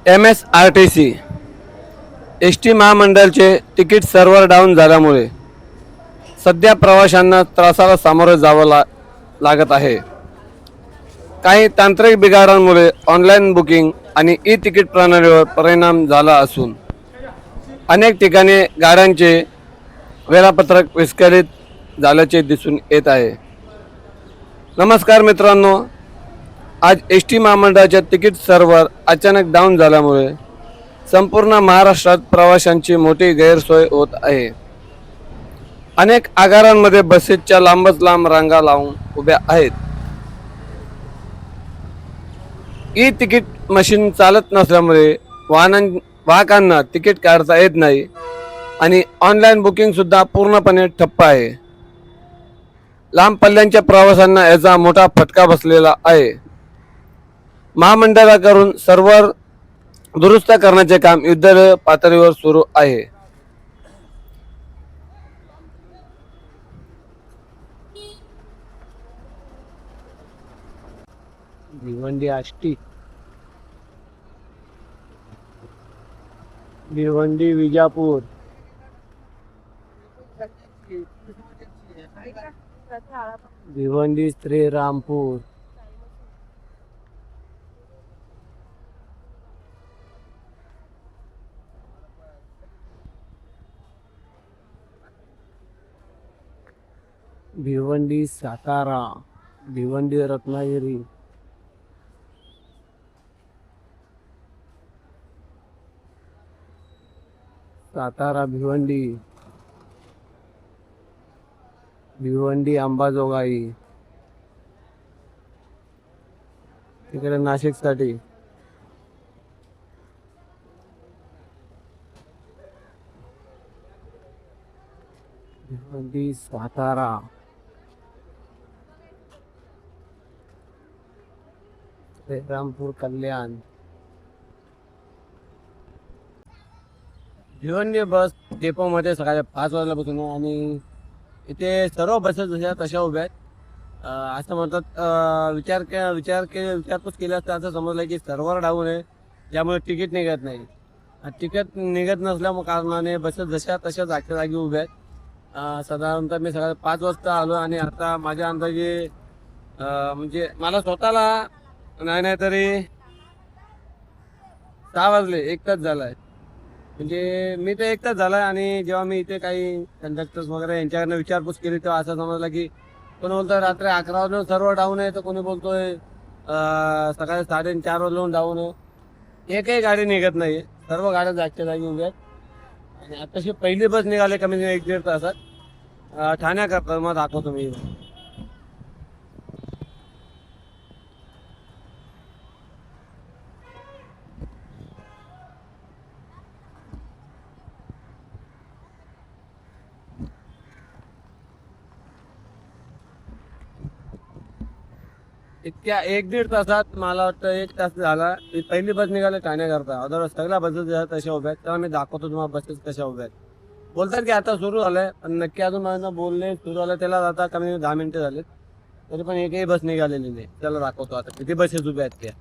MSRTC S T महामंडळाचे ticket server down झाल्यामुळे सध्या प्रवाशांना त्रासाला सामोरे जावं लागत आहे. काही तांत्रिक बिघाडांमुळे ऑनलाईन बुकिंग आणि ई तिकीट प्रणालीवर परिणाम झाला असून अनेक ठिकाणी गाड्यांचे वेळापत्रक विस्कळीत झाल्याचे दिसून येत आहे. नमस्कार मित्रांनो, आज एस टी महामंडळाचे तिकीट सर्व्हर अचानक डाऊन झाल्यामुळे संपूर्ण महाराष्ट्रात प्रवाशांची मोठी गैरसोय होत आहे. अनेक आगारांमध्ये बसेसच्या लांबच लांब रांगा लावून उभ्या आहेत. ई तिकीट मशीन चालत नसल्यामुळे वाहकांना तिकीट काढता येत नाही आणि ऑनलाईन बुकिंग सुद्धा पूर्णपणे ठप्प आहे. लांब पल्ल्यांच्या प्रवाशांना याचा मोठा फटका बसलेला आहे. महामंडळाकडून सर्व्हर दुरुस्त करण्याचे काम युद्धपातळीवर पातळीवर सुरू आहे. भिवंडी आष्टी, भिवंडी विजापूर, भिवंडी श्रीरामपूर, भिवंडी सातारा, भिवंडी रत्नागिरी, सातारा भिवंडी, भिवंडी अंबाजोगाई, तिकडे नाशिक साठी, भिवंडी सातारा, श्रीरामपूर कल्याण. भिवंडी बस डेपोमध्ये सकाळी 5 वाजल्यापासून आणि इथे सर्व बसेस जशा तशा उभ्या आहेत. असं म्हणतात, विचारपूस केली असता असं समजलं की सर्व्हर डाऊन आहे, त्यामुळे तिकीट निघत नाही. तिकीट निघत नसल्यामुळे कारणाने बसेस जशा तशा जागच्या जागी उभ्या आहेत. साधारणतः मी सकाळी 5 वाजता आलो आणि आता माझ्या अंदाजे म्हणजे मला स्वतःला नाही तरी 6 वाजले, 1 तास झाला आहे. म्हणजे मी तर 1 तास झाला आणि जेव्हा मी इथे काही कंडक्टर्स वगैरे यांच्याकडनं विचारपूस केली तेव्हा असं समजलं की कोणी बोलतोय रात्री 11 वाजून सर्व डाऊन आहे, तर कोणी बोलतोय सकाळी 4:30 वाजून डाऊन आहे. एकही गाडी निघत नाही, सर्व गाड्या जागच्या जागी उभ्या आहेत. आणि आताशी पहिली बस निघाली कमी 1-1.5 तासात ठाण्याकरता. मग दाखवतो मी. इतक्या 1-1.5 तासात मला वाटतं 1 तास झाला. पहिली बस निघाली ठाण्याकरता. अदरवाईज सगळ्या बसेस ज्या तशा उभ्या आहेत. तेव्हा मी दाखवतो तुम्हाला बसेस कशा उभ्या आहेत. बोलतात की आता सुरू झालंय, पण नक्की अजून माझ्या बोलले सुरू झालं त्याला आता कमी 10 मिनिटं झालेत, तरी पण एकही बस निघालेली नाही. त्याला दाखवतो आता किती बसेस उभ्या आहेत त्या.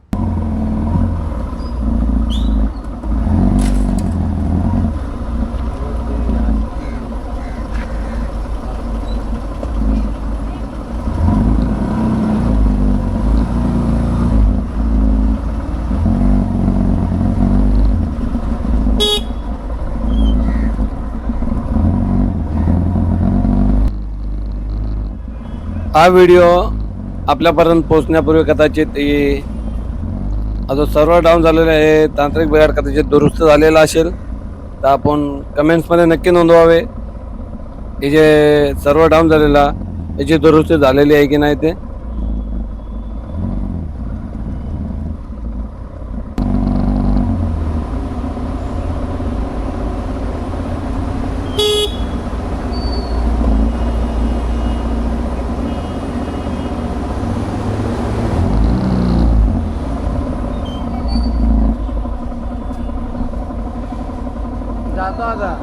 हा व्हिडिओ आपल्यापर्यंत पोहोचण्यापूर्वी कदाचित आता सर्व्हर डाऊन झालेलं आहे, तांत्रिक बिघाड कदाचित दुरुस्त झालेला असेल, तर आपण कमेंट्समध्ये नक्की नोंदवावे हे जे सर्व्हर डाऊन झालेला याची दुरुस्ती झालेली आहे की नाही ते. जातो आता.